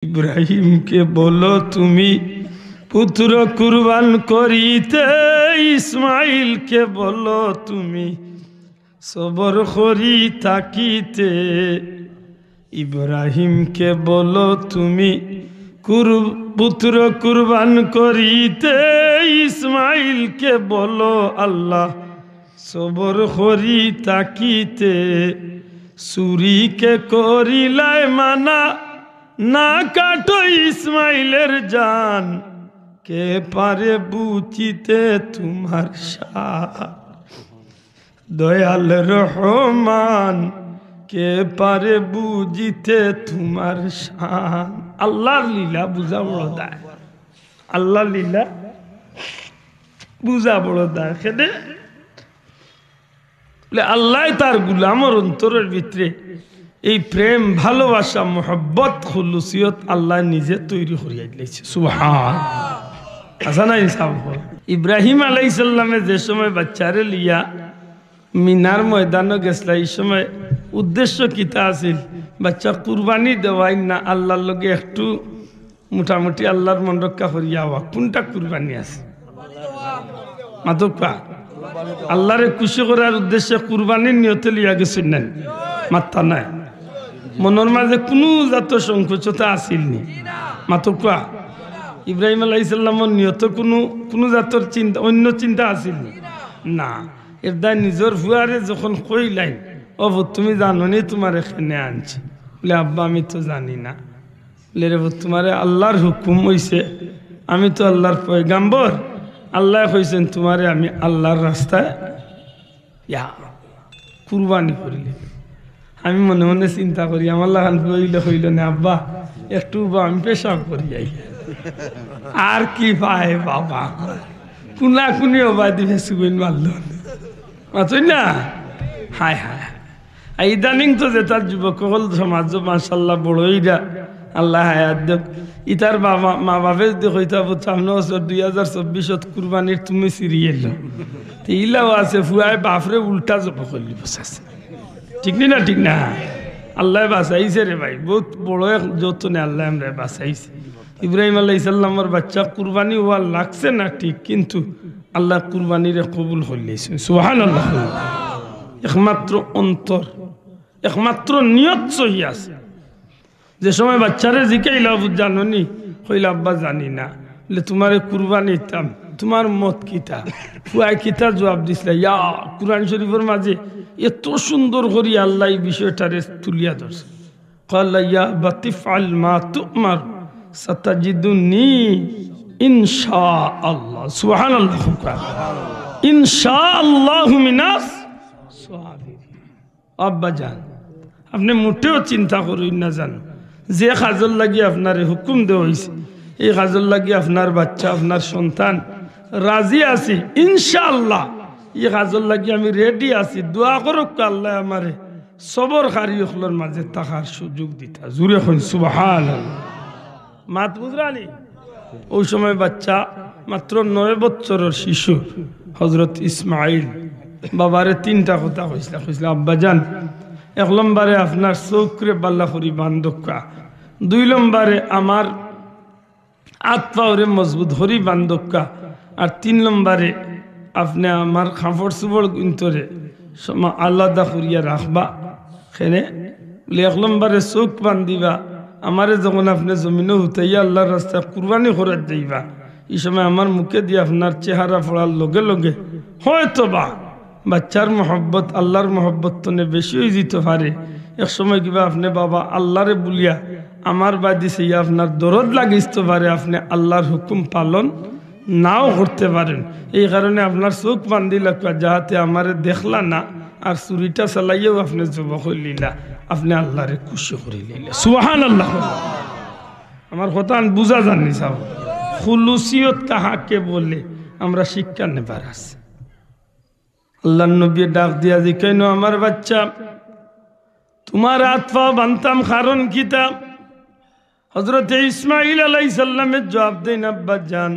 ইব্রাহিমকে বলো তুমি পুত্র কুরবান করিতে, ইসমাইলকে বলো তুমি সবর করি থাকিতে। ইব্রাহিমকে বলো তুমি পুত্র কুরবান করিতে, ইসমাইলকে বলো আল্লাহ সবর করি থাকিতে। সুরিকে করিলাই মানা, না কাটো ইসমাইলের জান, কে পারে বুঝিতে তোমার শান। দয়াল রহমান কে পারে বুঝিতে তোমার শান। আল্লাহর লীলা বুঝা বড় দায়, আল্লাহর লীলা বুঝা বড় দায়। সেটা আল্লাহ তার গুলামর অন্তরের ভিতরে এই প্রেম ভালোবাসা মোহব্বত খুলুসিয়ত আল্লাহ নিজে তৈরি করিয়া দিয়েছে। সুবহান আচ্ছা না ইনসাফ। ইব্রাহিম আলাইহিস সালামে যে সময় বাচ্চারে লিয়া মিনার ময়দানে গেছলা, এই সময় উদ্দেশ্য কিতা আছিল? বাচ্চা কুরবানি দেওয়াই না আল্লাহর লগে একটু মোটামুটি আল্লাহর মন রক্ষা করিয়া হওয়া। কোনটা কুরবানি আছে? মাতকা আল্লাহরে খুশি করার উদ্দেশ্যে কুরবানির নিয়তে লিয়া গেছেন না, মাত্তা নাই। মনের মাঝে কোনো জাত সংকোচতা আসিল নি, মাতকা ইব্রাহিম আলাইহিস সালামের নিয়ত কোনো জাতর চিন্তা, অন্য চিন্তা আসিল না। এরদায় নিজের ফুয়ারে যখন কইলাইন, ও তুমি জানো নি তোমার এখানে আনছি? বলে আব্বা আমি তো জানি না। বলে রে তোমারে আল্লাহর হুকুম হইছে, আমি তো আল্লাহর পয়গাম্বর, আল্লাহ কইছেন তোমারে আমি আল্লাহর রাস্তায় কুরবানি করিলে। আমি মনে মনে চিন্তা করি আমার লাগান হইল না আব্বা একটু আমি পেশাব করি যাই, আর কি পায় বাবা কুনা কুনি অবা দিবে সুবিন মারল মাতই না। হায় হায়, ইদানিং তো যেটার যুবক সমাজ মাশাল্লাহ বড়ইরা আল্লাহ হায়াত দেখ, ইতার বাবা মা বাপে যদি কইতা সামনে বছর 2024 কুরবানির তুমি সিরিয়েল ইলাও আছে ফুয়ায় বাপরে উল্টা জব করলি বসাছে। ঠিক না? ঠিক না? আল্লাহ বাঁচাইছে রে ভাই, বহুত বড় এক যতনে আল্লাহ আমরা বাঁচাইছে। ইব্রাহিম আলাইহিস সালামের বাচ্চা কুরবানি হওয়া লাগছে না ঠিক, কিন্তু আল্লাহ কুরবানিরে কবুল করলেছেন। সুবহানাল্লাহ। একমাত্র অন্তর, একমাত্র নিয়ত সহি আছে। যে সময় বাচ্চারে জিকাইলা জানি, কইলা আব্বা জানি না। বলে তোমারে কুরবানি দিতাম, তোমার মত কিতা? ফুয়াই কিতা জবাব দিছিল? ইয়া কুরআন শরীফের মাঝে এত সুন্দর করি আল্লাহ এই বিষয়টারে তুলিয়া ধরছে। ক্বালা ইয়া বাতিফআল মা তুমার সাতাজিদুনি ইনশাআল্লাহ। সুবহানাল্লাহ। ইনশাআল্লাহু মিনাস সাবিরিন। আব্বা জান আপনি মোটেও চিন্তা করুন না, জানো যে কাজল লাগি আপনারে হুকুম দেওয়া হয়েছে, এই কাজল লাগি আপনার বাচ্চা আপনার সন্তান রাজি আছি ইনশাআল্লাহ। এই কাজল লাগি আমি রেডি আছি। দোয়া করুক আল্লাহ আমারে সবর কারিয়কলর মাঝে থাকার সুযোগ দিতা। জুড়ে হন সুবহানাল্লাহ। মাত বুঝরানি ওই সময় বাচ্চা মাত্র 9 বছরের শিশু হযরত ইসমাইল বাবারে 3টা কথা কইছিল। আব্বা জান, 1 নম্বরে আপনার চৌকরে বাল্লা করি বান্ধকা, 2 নম্বরে আমার আত্মাওরে মজবুত হরি বান্ধকা, আর 3 নম্বরে আপনি আমার কাপড় চুপড় গুন্তরে আলাদা করিয়া রাখবা। সেনে 1 নম্বরে চৌক বান্ধিবা, আমারে যখন আপনি জমিনে হুতাইয়া আল্লাহর রাস্তায় কুরবানি করার যাইবা, এই সময় আমার মুখে দিয়ে আপনার চেহারা পড়ার লগে লগে হয়তো বা বাচ্চার মহব্বত আল্লাহর মহব্বত তো বেশি হয়ে যেতে পারে। এক সময় কিবা আপনি বাবা আল্লাহরে বলিয়া আমার বাদি সেই আপনার দরদ লাগিতে পারে, আপনি আল্লাহর হুকুম পালন নাও করতে পারেন। এই কারণে আপনার চোখ বান্ধি লাগবা, যাহাতে আমারে দেখলা না আর চুরিটা চালাইয়াও আপনি জব করলিলা, আপনি আল্লাহরে খুশি করে লিলা। সুবহানাল্লাহ। আমার কথা বুঝা জানি চাও, খুলুসিয়ত কাহাকে বলে আমরা শিক্ষা নেবার আছে। আল্লাহ নবী ডাক দিয়া জিকাইনো, আমার বাচ্চা তোমার হাত পা বানতাম কারণ কিতা? হযরত ইসমাইল আলাইহিস সালামের জবাব দেন, আব্বা জান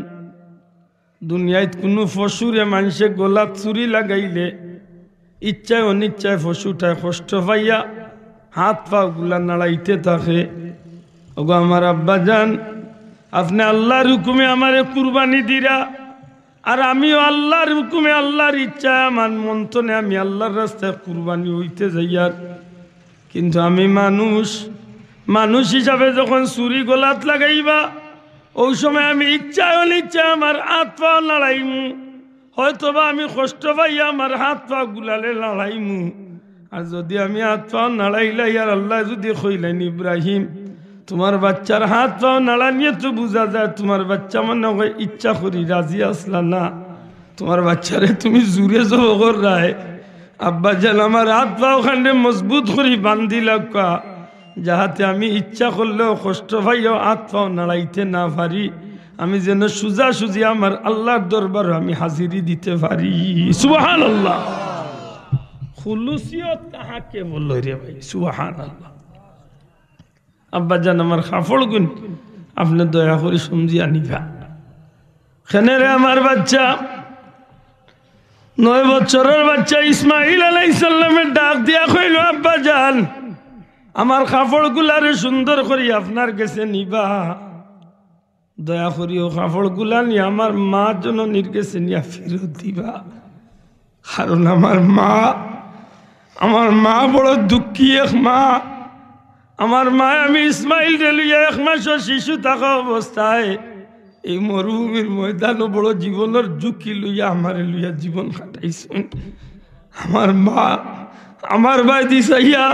দুনিয়ায় কোনো পশুরে মানুষে গলাত চুরি লাগাইলে ইচ্ছায় অনিচ্ছায় পশুটায় কষ্ট পাইয়া হাত পা গুলা নাড়াইতে থাকে, ওগো আমার আব্বা জান, আপনি আল্লাহর হুকুমে আমারে কুরবানি দিরা, আর আমিও আল্লাহর হুকুমে আল্লাহর ইচ্ছায় আমার মন্থনে আমি আল্লাহর রাস্তায় কুরবানি হইতে যাইয়ার। কিন্তু আমি মানুষ হিসাবে যখন ছুরি গলাত লাগাইবা, ওই সময় আমি ইচ্ছায় অনিচ্ছায় আমার হাত পা নাড়াইমু, হয়তোবা আমি কষ্ট পাইয়া আমার হাত পা গুলালে নাড়াইমু। আর যদি আমি হাত পা নাড়াইলাই আর আল্লাহ যদি কইলেন ইব্রাহিম তোমার বাচ্চার হাত পাও নাড়া নিয়ে তো বোঝা যায় তোমার বাচ্চা মনে হয় ইচ্ছা করি রাজি আসলা না, তোমার বাচ্চারে তুমি জুড়ে জবর রায়। আব্বা জান আমার হাত পাও খান্ডে মজবুত করি বান্ধিলা কা, যাহাতে আমি ইচ্ছা করলেও কষ্ট পাইও হাত পাও নাড়াইতে না পারি, আমি যেন সুজা সুজি আমার আল্লাহর দরবার আমি হাজিরি দিতে পারি। সুবহানাল্লাহ। খুলুসিয়ত কাহাকে বলল রে ভাই? সুবহানাল্লাহ। আব্বা জান আমার কাপড় গুন আপনি দয়া করে সমঝিয়া নিবা। খেনে রে আমার বাচ্চা 9 বছরের বাচ্চা ইসমাইল আলাইহিস সালামের ডাক দিয়া কইল, আব্বা জান আমার কাপড় গুলারে সুন্দর করি আপনার কাছে নিবা, দয়া করিও কাপড় গুলা নিয়ে আমার মা জননীর কাছে নিয়ে ফেরত দিবা। কারণ আমার মা বড় দুঃখী এক মা। আমার মা আমি ইসমাইল রে লইয়া 1 মাসের শিশু থাকা অবস্থায় এই মরুভূমির ময়দানও বড় জীবনের ঝুঁকি লইয়া আমার লইয়া জীবন কাটাইছেন। আমার মা আমার ভাই দিশাইয়া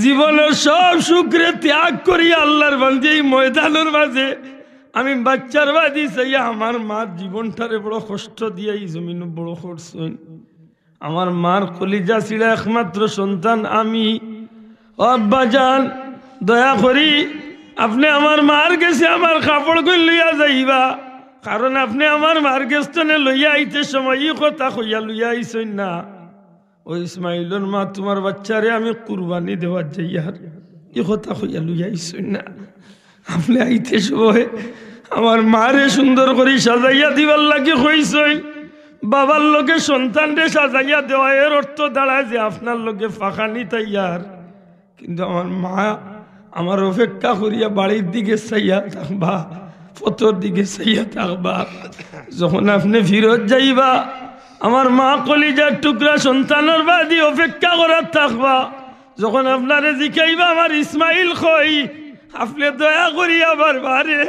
জীবনের সব সুখরে ত্যাগ করিয়া আল্লাহর বান্দে এই ময়দানের মাঝে আমি বাচ্চার ভাই দিশাইয়া আমার মার জীবনটারে বড় কষ্ট দিয়ে এই জমিন বড় করছেন। আমার মার কলিজা ছিল একমাত্র সন্তান আমি। ও আব্বা জান দয়া করি আপনি আমার মার গেছে আমার কাপড় গুল লইয়া যাইবা, কারণ আপনি আমার মার গেস্তনে লইয়া আইতে সময় ই কথা কইয়া লইয়া আইছেন না, ও ইসমাইলের মা তোমার বাচ্চারে আমি কুরবানি দেওয়ার যাইয়ার ই কথা কইয়া লইয়া আইছেন না। আপনি আইতে সময় আমার মারে সুন্দর করে সাজাইয়া দিবার লাগে কইছেন। বাবার লোকে সন্তানরে সাজাইয়া দেওয়া এর অর্থ দাঁড়ায় যে আপনার লোকে ফাঁকানি তাইয়ার। কিন্তু আমার মা আমার অপেক্ষা করিয়া বাড়ির দিকে চাইয়া থাকবা, ফতর দিকে চাইয়া থাকবা। যখন আপনি ফিরত যাইবা আমার মা কলিজার টুকরা সন্তানের বাদী অপেক্ষা করার থাকবা। যখন আপনারে জিকাইবা আমার ইসমাইল কই, আপনি দয়া করিয়া বারবারে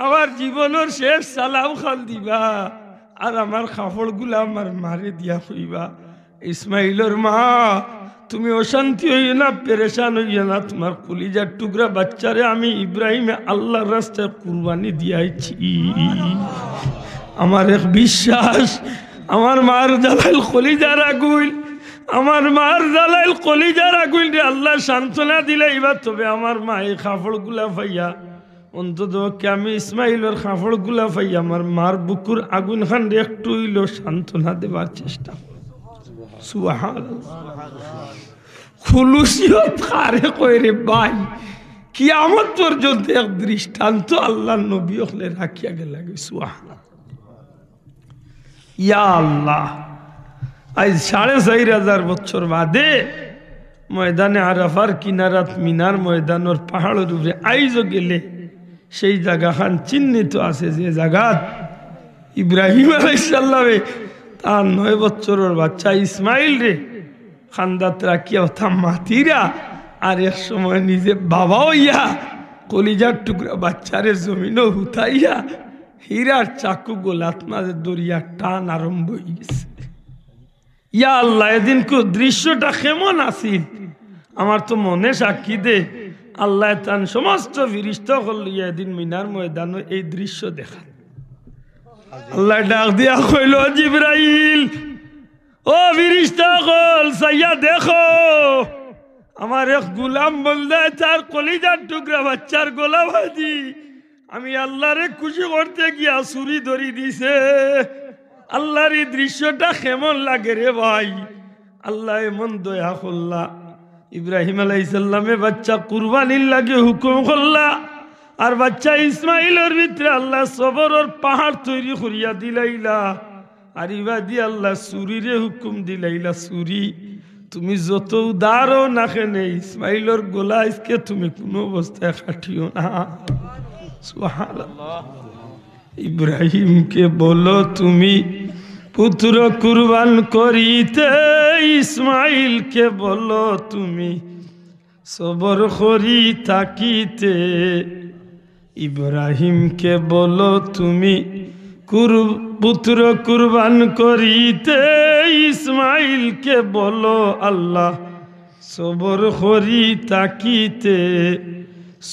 আমার জীবনের শেষ সালাম খাল দিবা, আর আমার কাপড়গুলা আমার মারে দিয়া হইবা, ইসমাইলের মা তুমি অশান্তি হইও না, পেরেশান হইও না, তোমার কলিজার টুকরা বাচ্চারে আমি ইব্রাহিমে আল্লাহর রাস্তায় কুরবানি দিয়াইছি। আমার এক বিশ্বাস আমার মার জালাইল কলিজার আগুল, আমার মার জালাইল কলিজার আগুল রে আল্লাহ সান্ত্বনা দিলে এবার তবে আমার মা এই কাপড়গুলা পাইয়া অন্তত আমি ইসমাইলের কাপড়গুলা পাইয়া আমার মার বুকুর আগুন খান একটু হইল সান্ত্বনা দেবার চেষ্টা। সুবহানাল্লাহ। খুলুসিয়ত কারে কয় রে ভাই? কিয়ামত পর্যন্ত এক দৃষ্টান্ত আল্লাহর নবী হলে রাখিয়া গেল। সুবহানাল্লাহ। ইয়া আল্লাহ, আজ 4500 বছর বাদে ময়দানে আরাফার কিনারাত মিনার ময়দানের পাহাড়ের উপরে আইজও গেলে সেই জায়গা খান চিহ্নিত আছে যে জায়গাত ইব্রাহিম আলাইহিস সালামে তার 9 বছরের বাচ্চা ইসমাইল রে খান্দাত রাখিয়া ওথা মাতিরা, আর এক সময় নিজে বাবা হইয়া কলিজার টুকরা বাচ্চারে জমিনও হুতাইয়া হীরার চাকু গোলাত মাঝে দরিয়া টান আরম্ভ হয়ে গেছে। ইয়া আল্লাহ, এদিন দৃশ্যটা কেমন আছিল আমার তো মনে সাক্ষী দে। আল্লাহ তান সমস্ত ফিরিস্তা হলিয়া এদিন মিনার ময়দানে এই দৃশ্য দেখা। আল্লাহ ডাক দিয়া কইল, জিবরাইল ও ফিরিস্তা হল সাইয়া দেখো আমার এক গোলাম বলদায় তার কলিজার টুকরা বাচ্চার গোলা ভাজি আমি আল্লাহরে খুশি করতে গিয়া ছুরি ধরি দিছে। আল্লাহর এই দৃশ্যটা কেমন লাগে রে ভাই? আল্লাহ এমন দয়া করলা, ইব্রাহিম আলাইহিস সালামে বাচ্চা কুরবানির লাগে হুকুম করলা, আর বাচ্চা ইসমাইলের ভিতরে আল্লাহ সবরের পাহাড় তৈরি করিয়া দিলাইলা, আর ইবাদি আল্লাহ সুরিরে হুকুম দিলাইলা, সুরি তুমি যত উদারও না খেনে ইসমাইলর গোলা আজকে তুমি কোনো অবস্থায় কাটিও না। সুবহানাল্লাহ। ইব্রাহিমকে বলো তুমি পুত্র কুরবান করিতে, ইসমাইলকে বলো তুমি সবর করি থাকিতে। ইব্রাহিমকে বলো তুমি পুত্র কুরবান করিতে, ইসমাইলকে বলো আল্লাহ সবর করি থাকিতে।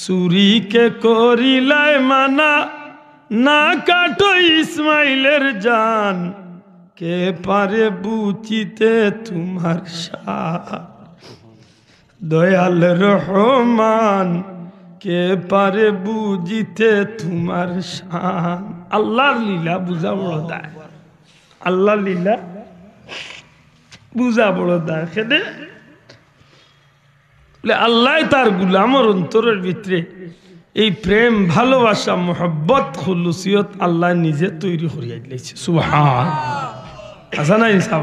সুরিকে করিলাই মানা, না কাটো ইসমাইলের জান, কে পারে বুঝিতে তোমার শান। দয়াল রহমান কে পারে বুঝিতে তোমার শান। আল্লাহর লীলা বুঝা বড় দায়, আল্লাহর লীলা বুঝা বড় দায়। খেদে আল্লাহ তার গুলামর অন্তরের ভিতরে এই প্রেম ভালোবাসা মোহব্বত খুলুসিয়ত আল্লাহ নিজে তৈরি করিয়া দিয়েছে। সুবহান। আচ্ছা না ইনসাফ।